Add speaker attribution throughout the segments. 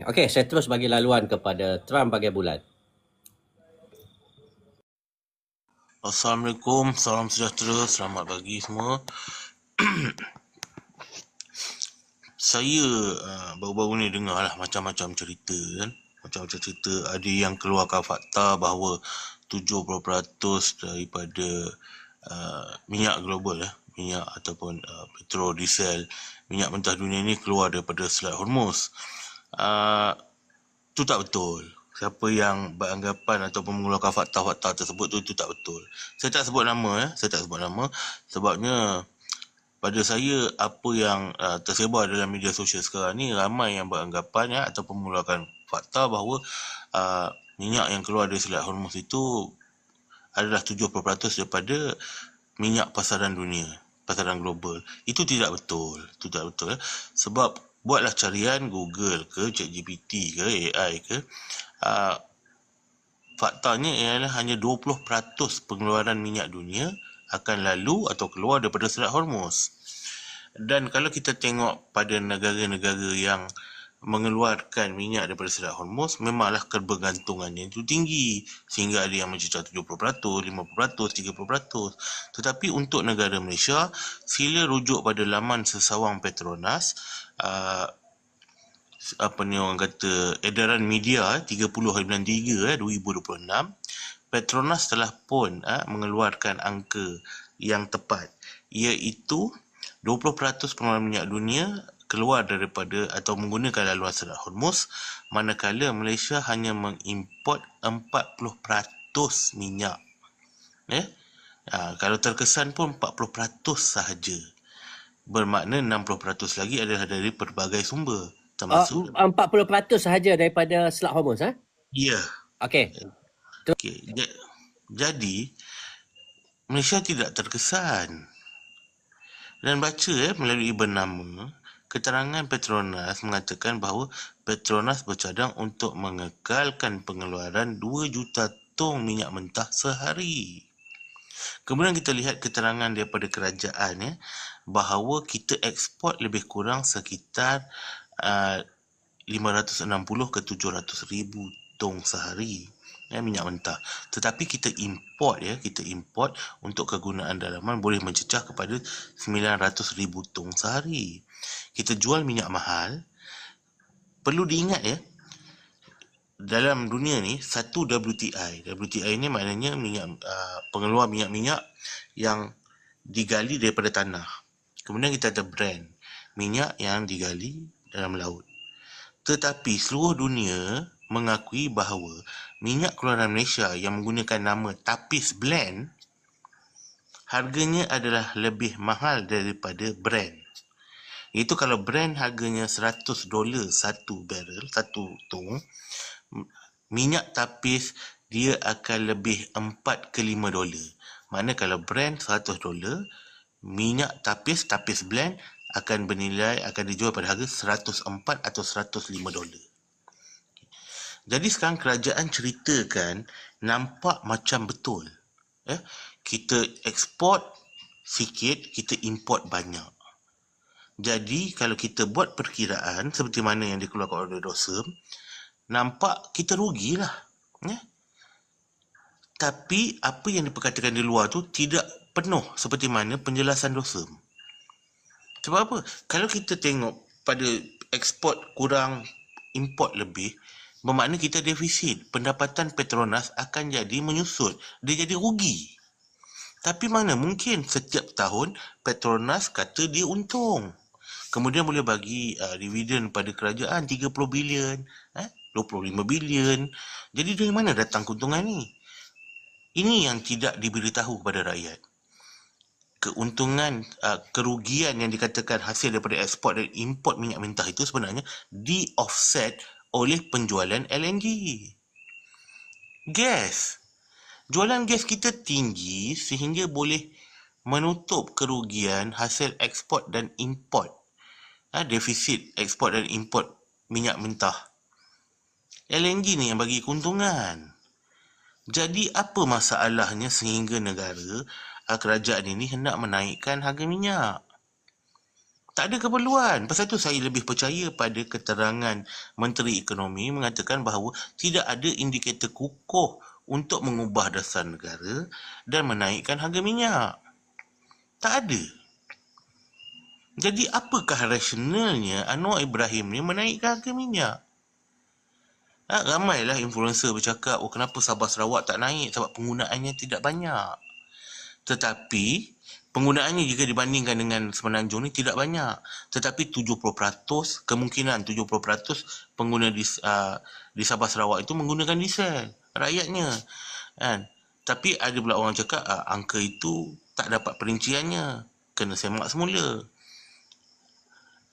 Speaker 1: Okey, saya terus bagi laluan kepada Trump bagai bulan.
Speaker 2: Assalamualaikum, salam sejahtera, selamat pagi semua. Saya baru-baru ni dengar lah macam-macam cerita kan. Macam-macam cerita, ada yang keluarkan fakta bahawa 70% daripada minyak global minyak ataupun petrol, diesel, minyak mentah dunia ni keluar daripada Selat Hormuz. Itu tak betul. Siapa yang beranggapan ataupun mengeluarkan fakta-fakta tersebut tu, itu tak betul. Saya tak sebut nama saya tak sebut nama sebabnya pada saya apa yang tersebar dalam media sosial sekarang ni, ramai yang beranggapan ataupun mengeluarkan fakta bahawa minyak yang keluar dari Selat Hormuz itu adalah 70% daripada minyak pasaran dunia, pasaran global. Itu tidak betul. Sebab buatlah carian Google ke, ChatGPT ke, AI ke, faktanya ialah hanya 20% pengeluaran minyak dunia akan lalu atau keluar daripada Selat Hormuz. Dan kalau kita tengok pada negara-negara yang mengeluarkan minyak daripada Selat Hormuz, memanglah kebergantungannya itu tinggi, sehingga ada yang mencecah 70%, 50%, 30%. Tetapi untuk negara Malaysia, sila rujuk pada laman sesawang Petronas, orang kata edaran media 30/93 2026, Petronas telah pun mengeluarkan angka yang tepat, iaitu 20% pengeluaran minyak dunia keluar daripada atau menggunakan laluan Selat Hormuz, manakala Malaysia hanya mengimport 40% minyak. Kalau terkesan pun 40% sahaja. Bermakna 60% lagi adalah dari pelbagai sumber. Termasuk
Speaker 1: 40% sahaja daripada Selat Hormuz, ha?
Speaker 2: Ya.
Speaker 1: Okey.
Speaker 2: Okey. Jadi Malaysia tidak terkesan. Dan baca melalui bernama, keterangan Petronas mengatakan bahawa Petronas bercadang untuk mengekalkan pengeluaran 2 juta tong minyak mentah sehari. Kemudian kita lihat keterangan daripada kerajaan bahawa kita ekspor lebih kurang sekitar 560 ke 700 ribu tong sehari minyak mentah. Tetapi kita import untuk kegunaan dalaman boleh mencecah kepada 900 ribu tong sehari. Kita jual minyak mahal. Perlu diingat dalam dunia ni satu WTI. WTI ni maknanya pengeluar minyak-minyak yang digali daripada tanah. Kemudian kita ada Brent, minyak yang digali dalam laut. Tetapi seluruh dunia mengakui bahawa minyak keluaran Malaysia yang menggunakan nama Tapis Blend, harganya adalah lebih mahal daripada Brent. Iaitu kalau Brent harganya $100 satu barrel, satu tong, minyak tapis dia akan lebih 4 ke 5 dolar. Mana kalau Brent $100, minyak tapis blend akan dijual pada harga 104 atau 105 dolar. Jadi sekarang kerajaan ceritakan nampak macam betul. Kita ekspor sikit, kita import banyak. Jadi kalau kita buat perkiraan seperti mana yang dikeluarkan oleh Dosem, nampak kita rugilah. Tapi apa yang diperkatakan di luar tu tidak penuh seperti mana penjelasan Dosem. Sebab apa? Kalau kita tengok pada ekspor kurang, import lebih, bermakna kita defisit. Pendapatan Petronas akan jadi menyusut. Dia jadi rugi. Tapi mana mungkin setiap tahun Petronas kata dia untung. Kemudian boleh bagi dividen pada kerajaan 30 bilion, 25 bilion. Jadi dari mana datang keuntungan ni? Ini yang tidak diberitahu kepada rakyat. Keuntungan, kerugian yang dikatakan hasil daripada ekspor dan import minyak mentah itu sebenarnya di-offset oleh penjualan LNG. Gas. Jualan gas kita tinggi sehingga boleh menutup kerugian hasil ekspor dan import. Defisit ekspor dan import minyak mentah. LNG ni yang bagi keuntungan. Jadi apa masalahnya sehingga negara kerajaan ini hendak menaikkan harga minyak? Tak ada keperluan. Pasal tu saya lebih percaya pada keterangan Menteri Ekonomi mengatakan bahawa tidak ada indikator kukuh untuk mengubah dasar negara dan menaikkan harga minyak. Tak ada. Jadi apakah rasionalnya Anwar Ibrahim ni menaikkan harga minyak? Ramailah influencer bercakap, kenapa Sabah Sarawak tak naik? Sebab penggunaannya tidak banyak. Tetapi penggunaannya jika dibandingkan dengan Semenanjung ni tidak banyak. Tetapi 70%, kemungkinan 70% pengguna di Sabah Sarawak itu menggunakan diesel. Rakyatnya. Kan? Tapi ada pula orang cakap angka itu tak dapat perinciannya. Kena semak semula.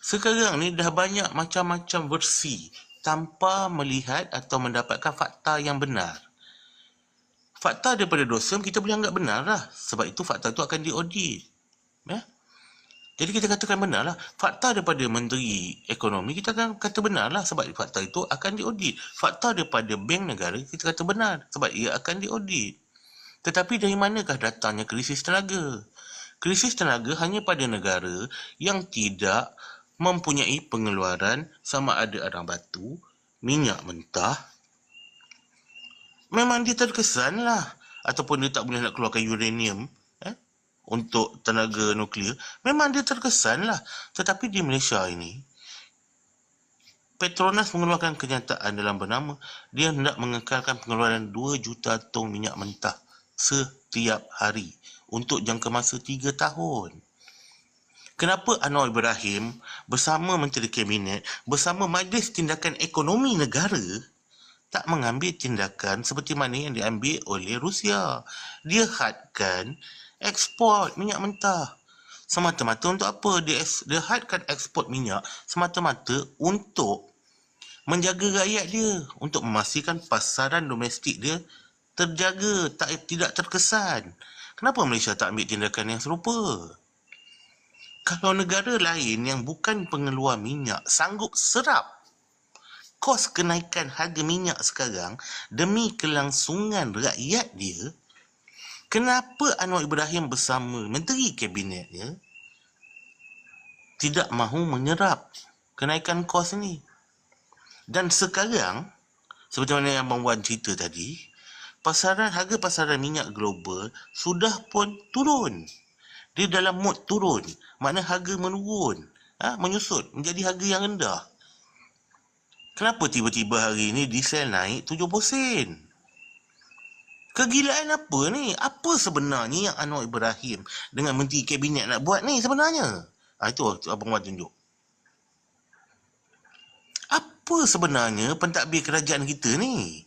Speaker 2: Sekarang ni dah banyak macam-macam versi tanpa melihat atau mendapatkan fakta yang benar. Fakta daripada dosen kita boleh anggap benar lah. Sebab itu fakta itu akan diaudit. Jadi kita katakan benar lah. Fakta daripada Menteri Ekonomi kita akan kata benar lah. Sebab fakta itu akan diaudit. Fakta daripada Bank Negara kita kata benar. Sebab ia akan diaudit. Tetapi dari manakah datangnya krisis tenaga? Krisis tenaga hanya pada negara yang tidak mempunyai pengeluaran sama ada arang batu, minyak mentah. Memang dia terkesan lah. Ataupun dia tak boleh nak keluarkan uranium untuk tenaga nuklear. Memang dia terkesan lah. Tetapi di Malaysia ini, Petronas mengeluarkan kenyataan dalam bernama dia hendak mengekalkan pengeluaran 2 juta tong minyak mentah setiap hari untuk jangka masa 3 tahun. Kenapa Anwar Ibrahim bersama Menteri Kabinet, bersama Majlis Tindakan Ekonomi Negara tak mengambil tindakan seperti mana yang diambil oleh Rusia? Dia hadkan ekspor minyak mentah. Semata-mata untuk apa? Dia hadkan ekspor minyak semata-mata untuk menjaga rakyat dia, untuk memastikan pasaran domestik dia terjaga, tidak terkesan. Kenapa Malaysia tak ambil tindakan yang serupa? Kalau negara lain yang bukan pengeluar minyak sanggup serap kos kenaikan harga minyak sekarang demi kelangsungan rakyat dia, kenapa Anwar Ibrahim bersama Menteri Kabinetnya tidak mahu menyerap kenaikan kos ini? Dan sekarang, seperti mana yang Abang Wan cerita tadi, harga pasaran minyak global sudah pun turun. Dia dalam mod turun. Makna harga menurun. Menyusut menjadi harga yang rendah. Kenapa tiba-tiba hari ini diesel naik 70 sen? Kegilaan apa ni? Apa sebenarnya yang Anwar Ibrahim dengan Menteri Kabinet nak buat ni sebenarnya? Itu Abang Wan tunjuk. Apa sebenarnya pentadbir kerajaan kita ni?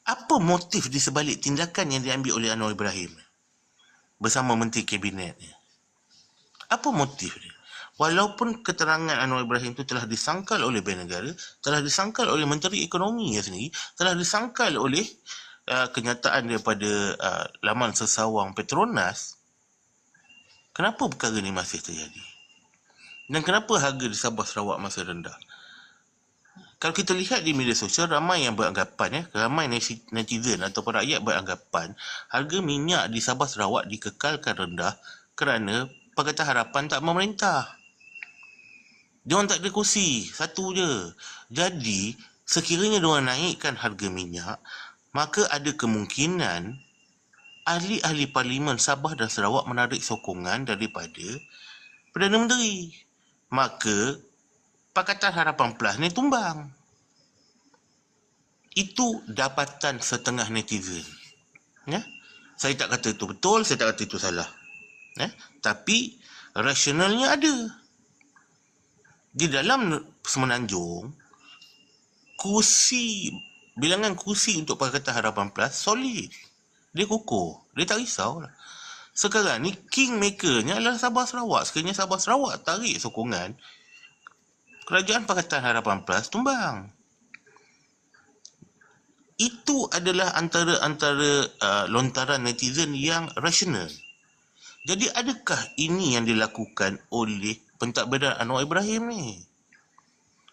Speaker 2: Apa motif di sebalik tindakan yang diambil oleh Anwar Ibrahim bersama Menteri Kabinetnya? Apa motif dia? Walaupun keterangan Anwar Ibrahim itu telah disangkal oleh Bank Negara, telah disangkal oleh Menteri Ekonomi sendiri, telah disangkal oleh kenyataan daripada laman sesawang Petronas, kenapa perkara ini masih terjadi? Dan kenapa harga di Sabah Sarawak masih rendah? Kalau kita lihat di media sosial, ramai yang beranggapan, ramai netizen ataupun rakyat beranggapan harga minyak di Sabah Sarawak dikekalkan rendah kerana Pakatan Harapan tak memerintah. Diorang tak ada kursi, satu je. Jadi, sekiranya diorang naikkan harga minyak, maka ada kemungkinan ahli-ahli Parlimen Sabah dan Sarawak menarik sokongan daripada Perdana Menteri. Maka Pakatan Harapan Plus ni tumbang. Itu dapatan setengah netizen. Saya tak kata itu betul, saya tak kata itu salah. Tapi rasionalnya ada. Di dalam Semenanjung, bilangan kursi untuk Pakatan Harapan Plus solid. Dia kukuh. Dia tak risau lah. Sekarang ni kingmakernya adalah Sabah Sarawak. Sekiranya Sabah Sarawak tarik sokongan, kerajaan Pakatan Harapan Plus tumbang. Itu adalah antara lontaran netizen yang rasional. Jadi adakah ini yang dilakukan oleh pentadbiran Anwar Ibrahim ni?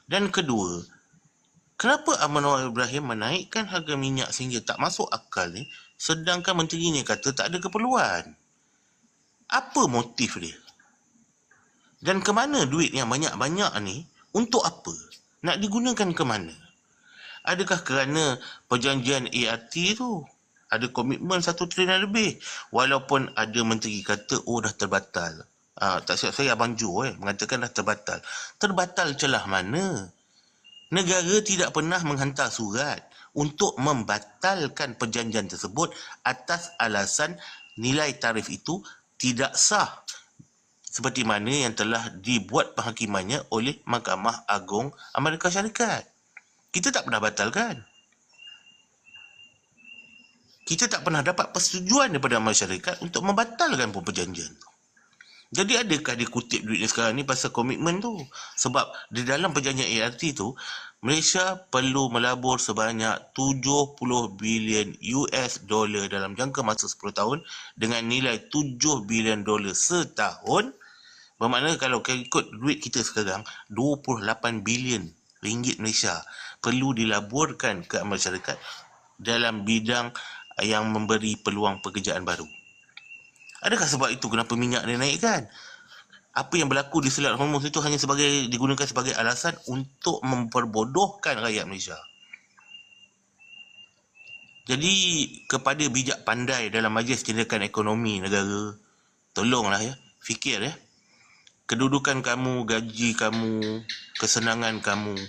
Speaker 2: Dan kedua, kenapa Anwar Ibrahim menaikkan harga minyak sehingga tak masuk akal ni, sedangkan menterinya kata tak ada keperluan? Apa motif dia? Dan ke mana duit yang banyak-banyak ni? Untuk apa? Nak digunakan ke mana? Adakah kerana perjanjian ART tu ada komitmen 1 trilion lebih? Walaupun ada menteri kata, oh dah terbatal. Tak silap saya, Abang Jo mengatakan dah terbatal. Terbatal celah mana? Negara tidak pernah menghantar surat untuk membatalkan perjanjian tersebut atas alasan nilai tarif itu tidak sah. Seperti mana yang telah dibuat penghakimannya oleh Mahkamah Agung Amerika Syarikat. Kita tak pernah batalkan. Kita tak pernah dapat persetujuan daripada masyarakat untuk membatalkan pun perjanjian tu. Jadi adakah dia kutip duit dia sekarang ni pasal komitmen tu? Sebab di dalam perjanjian ART tu, Malaysia perlu melabur sebanyak 70 bilion US dollar dalam jangka masa 10 tahun dengan nilai 7 bilion dolar setahun. Bermakna kalau ikut duit kita sekarang, 28 bilion ringgit Malaysia perlu dilaburkan ke masyarakat dalam bidang yang memberi peluang pekerjaan baru. Adakah sebab itu kenapa minyak dia naik kan? Apa yang berlaku di Selat Hormuz itu hanya digunakan sebagai alasan untuk memperbodohkan rakyat Malaysia. Jadi kepada bijak pandai dalam Majlis Tindakan Ekonomi Negara, tolonglah fikir kedudukan kamu, gaji kamu, kesenangan kamu,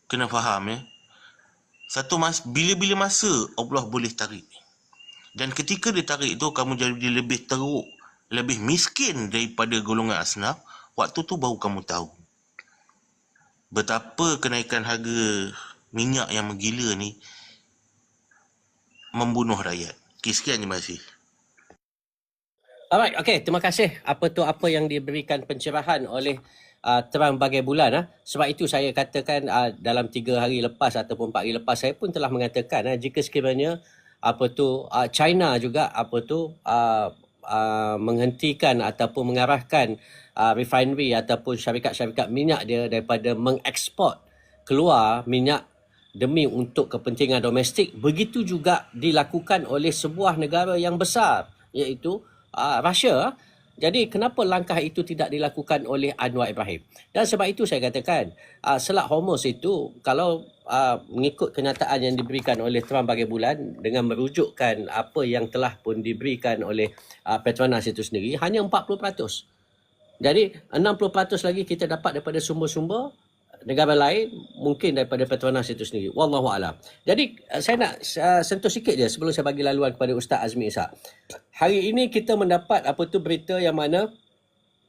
Speaker 2: kena faham bila-bila masa Allah boleh tarik. Dan ketika dia tarik tu, kamu jadi lebih teruk, lebih miskin daripada golongan asnaf, waktu tu baru kamu tahu betapa kenaikan harga minyak yang menggila ni membunuh rakyat. Okay, sekian, terima kasih.
Speaker 1: Alright, okay. Terima kasih. Apa yang diberikan pencerahan oleh terang bagai bulan. Sebab itu saya katakan dalam 3 hari lepas ataupun 4 hari lepas, saya pun telah mengatakan jika sekiranya China juga menghentikan ataupun mengarahkan refinery ataupun syarikat-syarikat minyak dia daripada mengeksport keluar minyak demi untuk kepentingan domestik, begitu juga dilakukan oleh sebuah negara yang besar iaitu Russia. Jadi kenapa langkah itu tidak dilakukan oleh Anwar Ibrahim? Dan sebab itu saya katakan Selat Hormuz itu kalau mengikut kenyataan yang diberikan oleh terang bagai bulan dengan merujukkan apa yang telah pun diberikan oleh Petronas itu sendiri, hanya 40%. Jadi 60% lagi kita dapat daripada sumber-sumber negara lain, mungkin daripada Petronas itu sendiri. Wallahualam. Jadi saya nak sentuh sikit je sebelum saya bagi laluan kepada Ustaz Azmi Ishak. Hari ini kita mendapat berita yang mana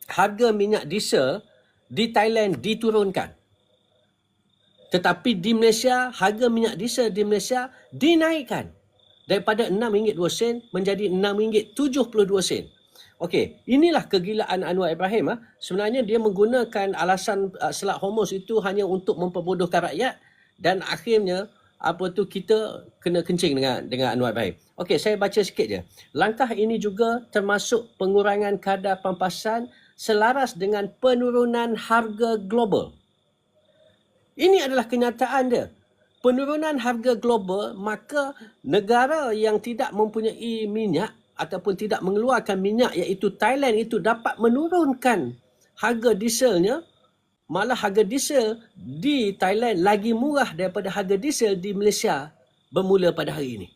Speaker 1: harga minyak diesel di Thailand diturunkan. Tetapi di Malaysia, harga minyak diesel di Malaysia dinaikkan daripada RM6.2 menjadi RM6.72. Okey, inilah kegilaan Anwar Ibrahim. Sebenarnya dia menggunakan alasan Selat Hormuz itu hanya untuk memperbodohkan rakyat dan akhirnya kita kena kencing dengan Anwar Ibrahim. Okey, saya baca sikit je. Langkah ini juga termasuk pengurangan kadar pampasan selaras dengan penurunan harga global. Ini adalah kenyataan dia. Penurunan harga global, maka negara yang tidak mempunyai minyak ataupun tidak mengeluarkan minyak iaitu Thailand itu dapat menurunkan harga dieselnya. Malah harga diesel di Thailand lagi murah daripada harga diesel di Malaysia bermula pada hari ini.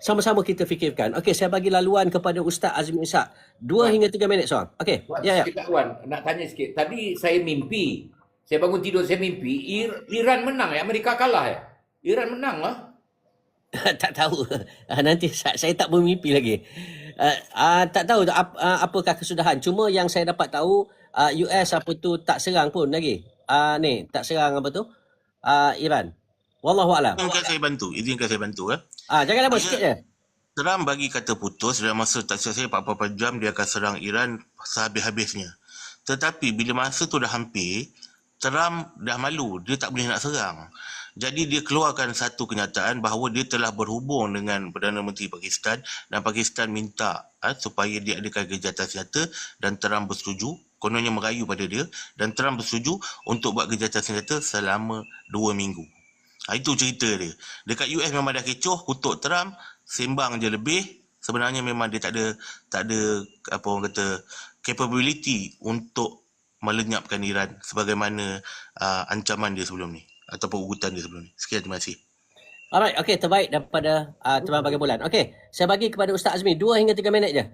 Speaker 1: Sama-sama kita fikirkan. Okey, saya bagi laluan kepada Ustaz Azmi Ishak. 2 hingga 3 minit soal. Okey. Ya.
Speaker 3: Wan, nak tanya sikit. Tadi saya mimpi. Saya bangun tidur, saya mimpi. Iran menang Amerika kalah Iran menang lah.
Speaker 1: Tak tahu. Nanti saya tak bermimpi lagi. Tak tahu apakah kesudahan. Cuma yang saya dapat tahu US tak serang pun lagi. Tak serang Iran. Wallahualam.
Speaker 2: Izinkan saya bantu.
Speaker 1: Jangan lama sikit je.
Speaker 2: Trump bagi kata putus dalam masa tak silap saya 44 jam dia akan serang Iran sehabis-habisnya. Tetapi bila masa tu dah hampir, Trump dah malu, dia tak boleh nak serang. Jadi dia keluarkan satu kenyataan bahawa dia telah berhubung dengan Perdana Menteri Pakistan dan Pakistan minta supaya dia adakan gencatan senjata dan Trump bersetuju, kononnya merayu pada dia, dan Trump bersetuju untuk buat gencatan senjata selama 2 minggu. Itu cerita dia. Dekat US memang dah kecoh, kutuk Trump, sembang je lebih. Sebenarnya memang dia tak ada apa orang kata capability untuk melenyapkan Iran sebagaimana ancaman dia sebelum ni ataupun ugutan dia sebelum ni. Sekian, terima kasih.
Speaker 1: Alright, okey, terbaik daripada Teman Bagai Bulan. Okey, saya bagi kepada Ustaz Azmi 2 hingga 3 minit je.